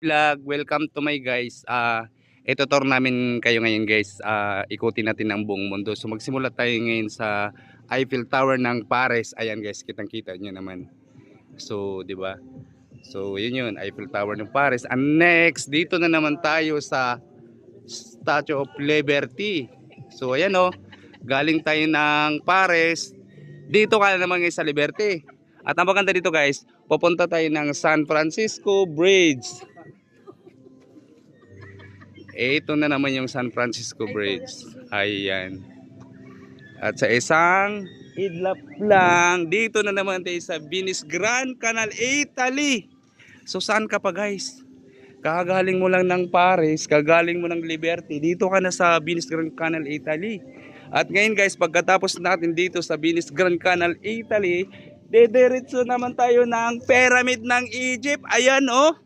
Vlog, welcome to my guys. Ito tour namin kayo ngayon guys. Ikutin natin ang buong mundo. So magsimula tayo ngayon sa Eiffel Tower ng Paris. Ayan guys, kitang-kita niyo naman. So, 'di ba? So, yun Eiffel Tower ng Paris. And next, dito na naman tayo sa Statue of Liberty. So, ayan oh. Galing tayo ng Paris. Dito ka na naman ngayon sa Liberty. At ang maganda dito guys, pupunta tayo ng San Francisco Bridge. Ito na naman yung San Francisco Bridge. Ayan. At sa isang idlap lang, dito na naman tayo sa Venice Grand Canal, Italy. So saan ka pa guys? Kagaling mo lang ng Paris, kagaling mo ng Liberty, dito ka na sa Venice Grand Canal, Italy. At ngayon guys, pagkatapos natin dito sa Venice Grand Canal, Italy, dediretso naman tayo ng Pyramid ng Egypt. Ayan oh.